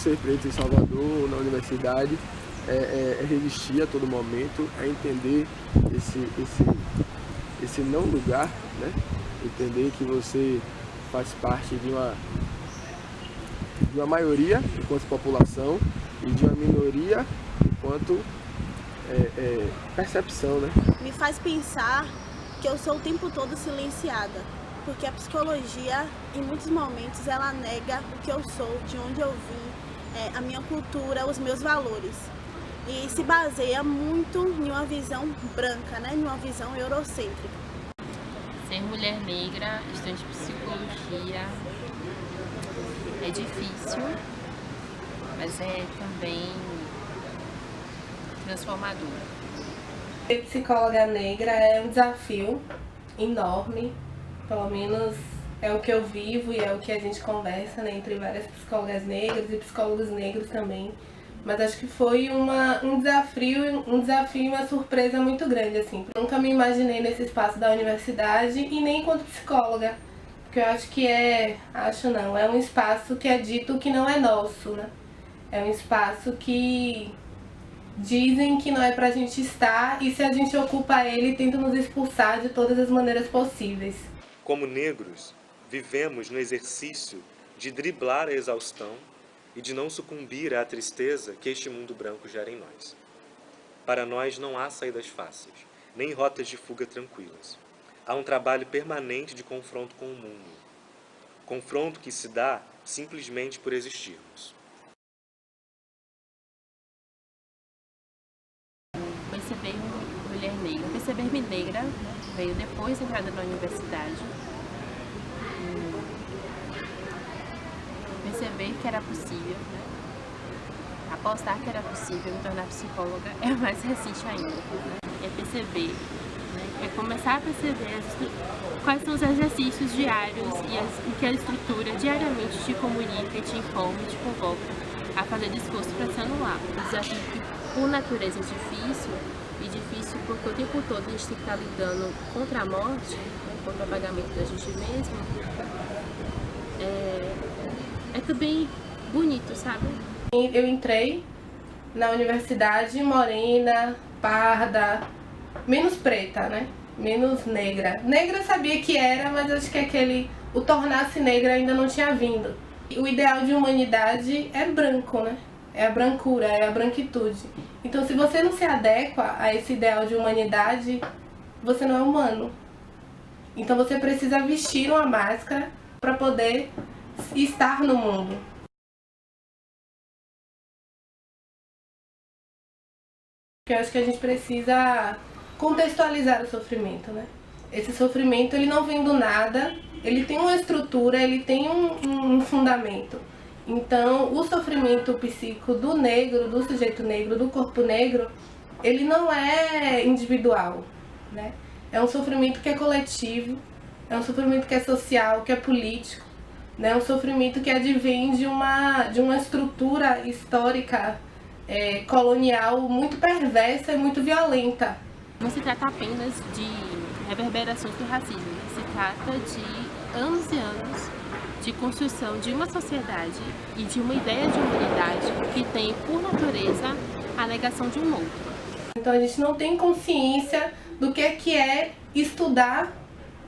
ser preto em Salvador, na universidade, é resistir a todo momento, é entender esse não lugar, né? Entender que você faz parte de uma maioria enquanto população e de uma minoria enquanto percepção, né? Me faz pensar que eu sou o tempo todo silenciada, porque a psicologia, em muitos momentos, ela nega o que eu sou, de onde eu vim, a minha cultura, os meus valores. E se baseia muito em uma visão branca, né? Em uma visão eurocêntrica. Ser mulher negra, estudante de psicologia, é difícil, mas é também transformador. Ser psicóloga negra é um desafio enorme, pelo menos é o que eu vivo e é o que a gente conversa, né, entre várias psicólogas negras e psicólogos negros também. Mas acho que foi um desafio e uma surpresa muito grande, assim. Nunca me imaginei nesse espaço da universidade e nem enquanto psicóloga, porque eu acho que é um espaço que é dito que não é nosso, né? É um espaço que dizem que não é pra gente estar e se a gente ocupa ele, tenta nos expulsar de todas as maneiras possíveis. Como negros, vivemos no exercício de driblar a exaustão e de não sucumbir à tristeza que este mundo branco gera em nós. Para nós não há saídas fáceis, nem rotas de fuga tranquilas. Há um trabalho permanente de confronto com o mundo. Confronto que se dá simplesmente por existirmos. Perceber-me negra veio depois da entrada na universidade. Perceber que era possível, apostar que era possível me tornar psicóloga é mais recente ainda. É perceber, é começar a perceber quais são os exercícios diários e que a estrutura diariamente te comunica, te informa e te convoca a fazer esforço para se anular. Um desafio que, por natureza, é difícil, e difícil porque o tempo todo a gente tem que estar lidando contra a morte, contra o apagamento da gente mesmo. É também bonito, sabe? Eu entrei na universidade morena, parda, menos preta, né? Menos negra. Negra eu sabia que era, mas acho que o tornar-se negra ainda não tinha vindo. O ideal de humanidade é branco, né? É a brancura, é a branquitude. Então, se você não se adequa a esse ideal de humanidade, você não é humano. Então, você precisa vestir uma máscara para poder estar no mundo. Eu acho que a gente precisa contextualizar o sofrimento, né? Esse sofrimento, ele não vem do nada, ele tem uma estrutura, ele tem um fundamento. Então, o sofrimento psíquico do negro, do sujeito negro, do corpo negro, ele não é individual, né? É um sofrimento que é coletivo, é um sofrimento que é social, que é político, né? É um sofrimento que advém de uma estrutura histórica colonial muito perversa e muito violenta. Não se trata apenas de reverberações do racismo, se trata de anos e anos de construção de uma sociedade e de uma ideia de humanidade que tem, por natureza, a negação de um outro. Então a gente não tem consciência do que é estudar,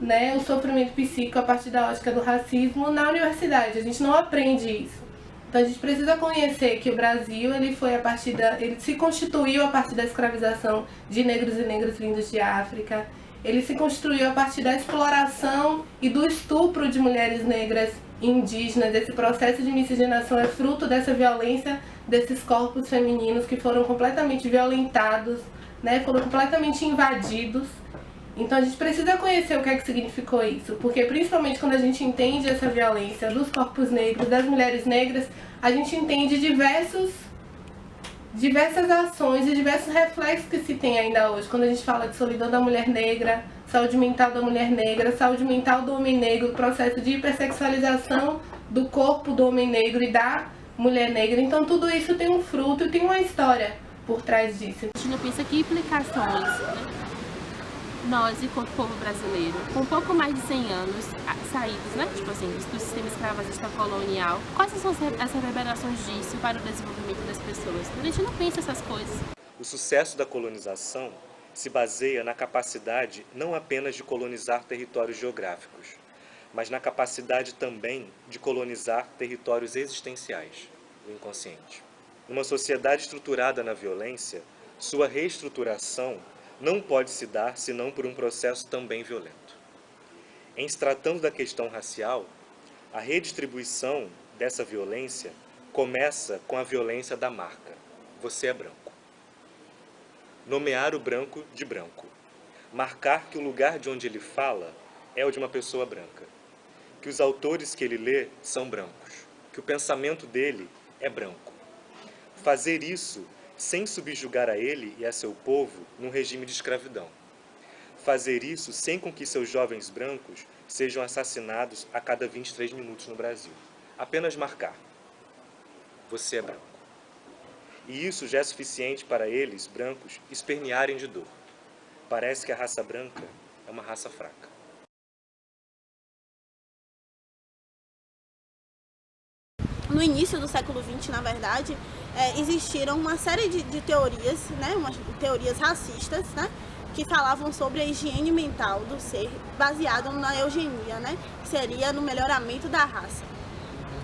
né, o sofrimento psíquico a partir da ótica do racismo na universidade. A gente não aprende isso. Então a gente precisa conhecer que o Brasil ele se constituiu a partir da escravização de negros e negras vindos de África. Ele se construiu a partir da exploração e do estupro de mulheres negras indígenas. Esse processo de miscigenação é fruto dessa violência desses corpos femininos que foram completamente violentados, né, foram completamente invadidos. Então a gente precisa conhecer o que significou isso, porque principalmente quando a gente entende essa violência dos corpos negros, das mulheres negras, a gente entende diversas ações e diversos reflexos que se tem ainda hoje, quando a gente fala de solidão da mulher negra, saúde mental da mulher negra, saúde mental do homem negro, processo de hipersexualização do corpo do homem negro e da mulher negra. Então tudo isso tem um fruto e tem uma história por trás disso. A gente não pensa que implicações, nós, enquanto povo brasileiro, com um pouco mais de 100 anos saídos, né, tipo assim, do sistema escravagista colonial, quais são as reverberações disso para o desenvolvimento das pessoas? A gente não pensa essas coisas. O sucesso da colonização se baseia na capacidade não apenas de colonizar territórios geográficos, mas na capacidade também de colonizar territórios existenciais, o inconsciente. Numa sociedade estruturada na violência, sua reestruturação não pode se dar senão por um processo também violento. Em se tratando da questão racial, a redistribuição dessa violência começa com a violência da marca. Você é branco. Nomear o branco de branco. Marcar que o lugar de onde ele fala é o de uma pessoa branca. Que os autores que ele lê são brancos. Que o pensamento dele é branco. Fazer isso sem subjugar a ele e a seu povo num regime de escravidão. Fazer isso sem com que seus jovens brancos sejam assassinados a cada 23 minutos no Brasil. Apenas marcar. Você é branco. E isso já é suficiente para eles, brancos, espernearem de dor. Parece que a raça branca é uma raça fraca. No início do século XX, na verdade, existiram uma série de teorias, né, teorias racistas, né, que falavam sobre a higiene mental do ser, baseado na eugenia, né, que seria no melhoramento da raça.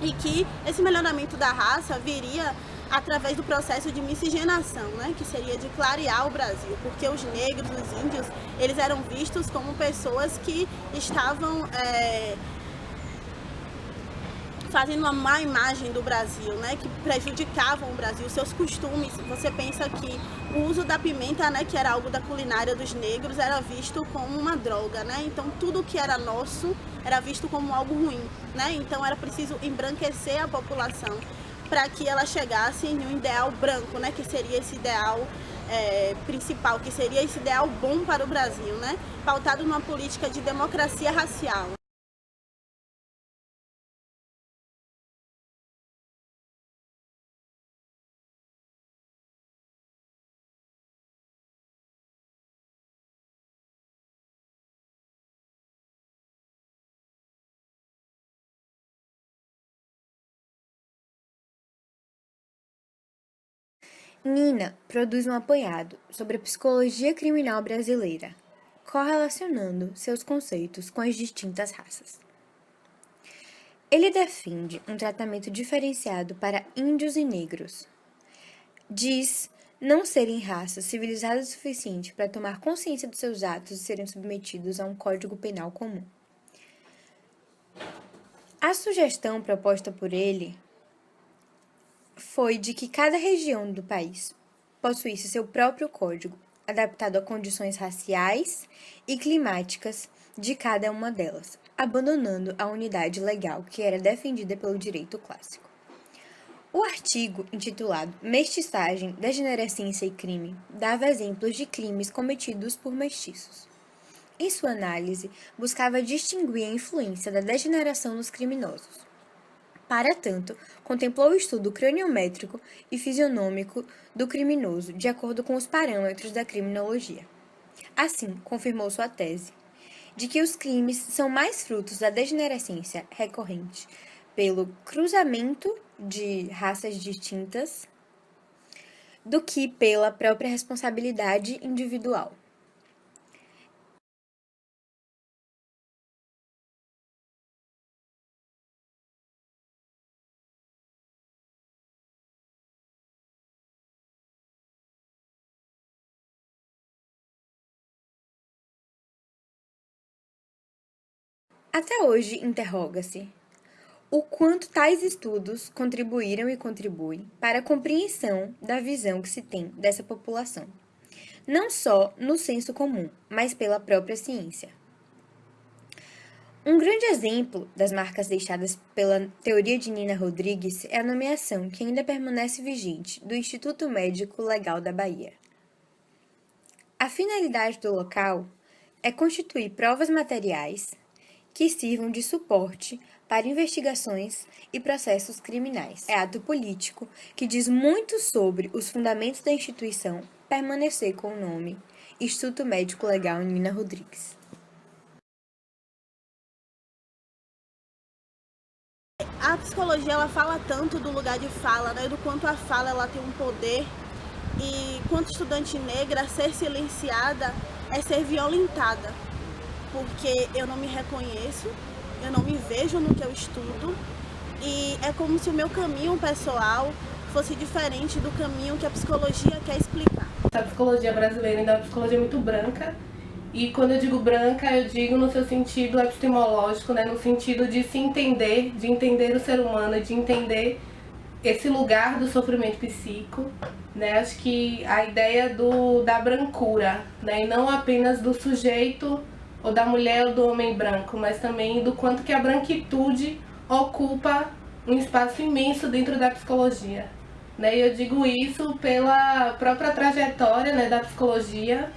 E que esse melhoramento da raça viria através do processo de miscigenação, né, que seria de clarear o Brasil, porque os negros, os índios, eles eram vistos como pessoas que estavam fazendo uma má imagem do Brasil, né, que prejudicavam o Brasil, seus costumes. Você pensa que o uso da pimenta, né, que era algo da culinária dos negros, era visto como uma droga, né? Então tudo que era nosso era visto como algo ruim, né? Então era preciso embranquecer a população para que ela chegasse em um ideal branco, né, que seria esse ideal principal, que seria esse ideal bom para o Brasil, né, pautado numa política de democracia racial. Nina produz um apanhado sobre a psicologia criminal brasileira, correlacionando seus conceitos com as distintas raças. Ele defende um tratamento diferenciado para índios e negros. Diz não serem raças civilizadas o suficiente para tomar consciência dos seus atos e serem submetidos a um código penal comum. A sugestão proposta por ele foi de que cada região do país possuísse seu próprio código, adaptado a condições raciais e climáticas de cada uma delas, abandonando a unidade legal que era defendida pelo direito clássico. O artigo, intitulado Mestiçagem, Degenerescência e Crime, dava exemplos de crimes cometidos por mestiços. Em sua análise, buscava distinguir a influência da degeneração nos criminosos. Para tanto, contemplou o estudo craniométrico e fisionômico do criminoso de acordo com os parâmetros da criminologia. Assim, confirmou sua tese de que os crimes são mais frutos da degenerescência recorrente pelo cruzamento de raças distintas do que pela própria responsabilidade individual. Até hoje, interroga-se o quanto tais estudos contribuíram e contribuem para a compreensão da visão que se tem dessa população, não só no senso comum, mas pela própria ciência. Um grande exemplo das marcas deixadas pela teoria de Nina Rodrigues é a nomeação, que ainda permanece vigente, do Instituto Médico Legal da Bahia. A finalidade do local é constituir provas materiais que sirvam de suporte para investigações e processos criminais. É ato político que diz muito sobre os fundamentos da instituição permanecer com o nome Instituto Médico Legal Nina Rodrigues. A psicologia, ela fala tanto do lugar de fala, né, do quanto a fala ela tem um poder, e quanto estudante negra, ser silenciada é ser violentada, porque eu não me reconheço, eu não me vejo no que eu estudo, e é como se o meu caminho pessoal fosse diferente do caminho que a psicologia quer explicar. A psicologia brasileira ainda é uma psicologia muito branca, e quando eu digo branca, eu digo no seu sentido epistemológico, né, no sentido de se entender, de entender o ser humano, de entender esse lugar do sofrimento psíquico, né? Acho que a ideia da brancura, né, e não apenas do sujeito ou da mulher ou do homem branco, mas também do quanto que a branquitude ocupa um espaço imenso dentro da psicologia, né? E eu digo isso pela própria trajetória, né, da psicologia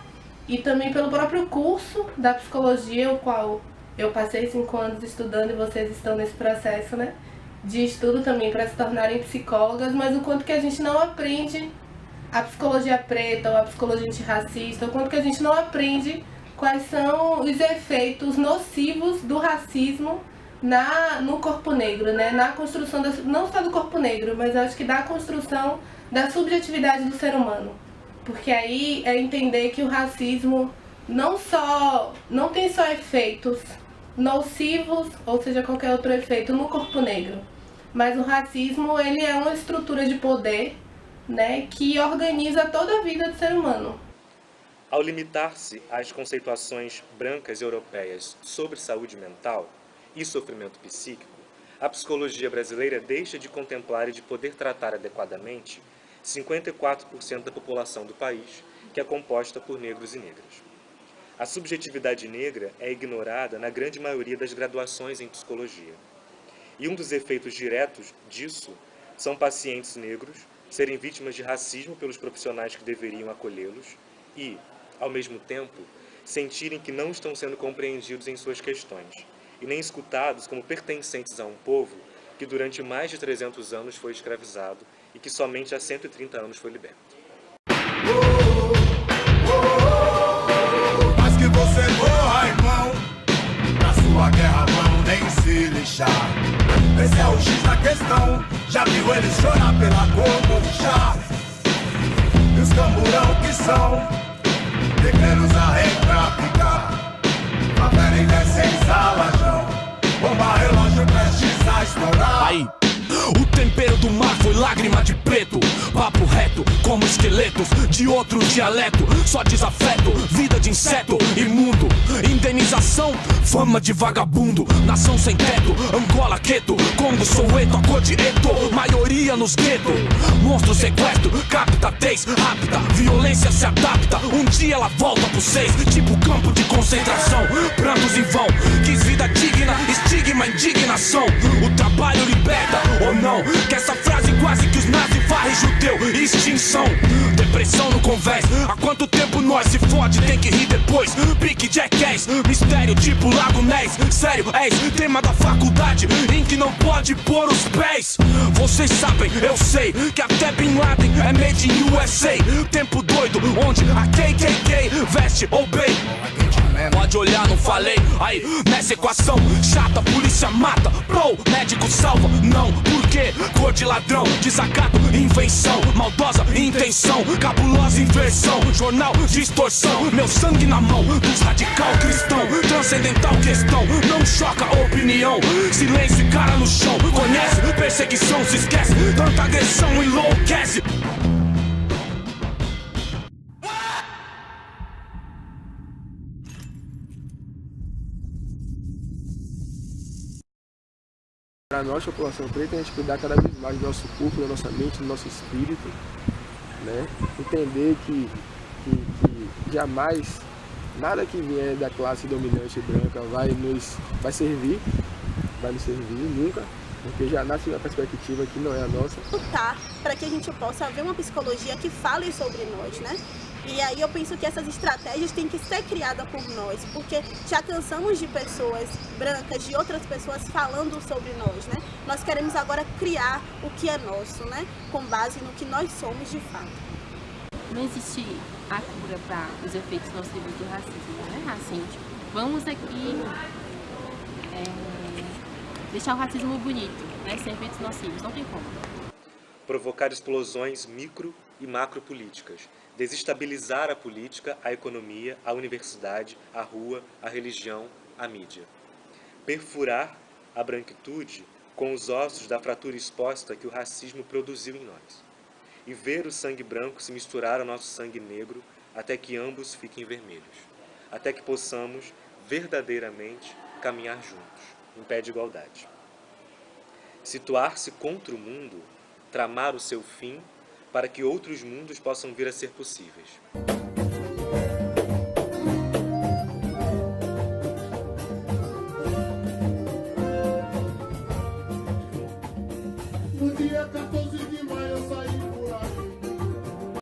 e também pelo próprio curso da psicologia, o qual eu passei 5 anos estudando, e vocês estão nesse processo, né, de estudo também para se tornarem psicólogas, mas o quanto que a gente não aprende a psicologia preta ou a psicologia antirracista, o quanto que a gente não aprende quais são os efeitos nocivos do racismo no corpo negro, né? Na construção, não só do corpo negro, mas acho que da construção da subjetividade do ser humano. Porque aí é entender que o racismo não tem só efeitos nocivos, ou seja, qualquer outro efeito no corpo negro, mas o racismo, ele é uma estrutura de poder, né, que organiza toda a vida do ser humano. Ao limitar-se às conceituações brancas europeias sobre saúde mental e sofrimento psíquico, a psicologia brasileira deixa de contemplar e de poder tratar adequadamente 54% da população do país, que é composta por negros e negras. A subjetividade negra é ignorada na grande maioria das graduações em psicologia. E um dos efeitos diretos disso são pacientes negros serem vítimas de racismo pelos profissionais que deveriam acolhê-los e, ao mesmo tempo, sentirem que não estão sendo compreendidos em suas questões e nem escutados como pertencentes a um povo que durante mais de 300 anos foi escravizado e que somente há 130 anos foi liberto. Mas que você morra, irmão, na sua guerra vão nem se lixar. Esse é o X da questão, já viu eles chorar pela cor do chá. E os camburão que são negreiros a rei pra ficar. Favela e desce em salajão, bomba relógio prestes a estourar. Aí, o tempero do mar foi lágrima de preto. Papo reto, como esqueletos de outro dialeto. Só desafeto, vida de inseto imundo. Indenização, fama de vagabundo. Nação sem teto, Angola, Queto, Congo, Soweto, a cor de Eto. Maioria nos gueto. Monstro sequestro, capta, tez, rápida. Violência se adapta, um dia ela volta pro 6. Tipo campo de concentração, prantos em vão. Quis vida digna, estigma, indignação. O trabalho liberta, ou não? Que essa frase quase que os nazis varrem judeu. Extinção, depressão no convés. Há quanto tempo nós se fode, tem que rir depois. Pique Jackass, mistério tipo Lago Ness. Sério, tema da faculdade em que não pode pôr os pés. Vocês sabem, eu sei, que até Bin Laden é made in USA. Tempo doido, onde a KKK veste obey. Pode olhar, não falei. Aí, nessa equação chata, polícia mata. Bro, médico salva, não. Por quê? Cor de ladrão, desacato, invenção. Maldosa intenção, cabulosa inversão. Jornal, distorção, meu sangue na mão dos radical cristão. Transcendental questão, não choca opinião. Silêncio e cara no chão, conhece? Perseguição, se esquece. Tanta agressão enlouquece. Para nós, população preta, a gente cuidar cada vez mais do nosso corpo, da nossa mente, do nosso espírito, né? Entender que jamais nada que vier da classe dominante branca vai nos servir nunca, porque já nasce uma perspectiva que não é a nossa. Lutar para que a gente possa ver uma psicologia que fale sobre nós, né? E aí eu penso que essas estratégias têm que ser criadas por nós, porque já cansamos de pessoas brancas, de outras pessoas falando sobre nós, né? Nós queremos agora criar o que é nosso, né? Com base no que nós somos de fato. não existe a cura para os efeitos nocivos do racismo, né? Assim, tipo, vamos aqui deixar o racismo bonito, né? Sem efeitos nocivos, não tem como. Provocar explosões micro e macropolíticas, desestabilizar a política, a economia, a universidade, a rua, a religião, a mídia. Perfurar a branquitude com os ossos da fratura exposta que o racismo produziu em nós. E ver o sangue branco se misturar ao nosso sangue negro até que ambos fiquem vermelhos. Até que possamos verdadeiramente caminhar juntos, em pé de igualdade. Situar-se contra o mundo, tramar o seu fim para que outros mundos possam vir a ser possíveis.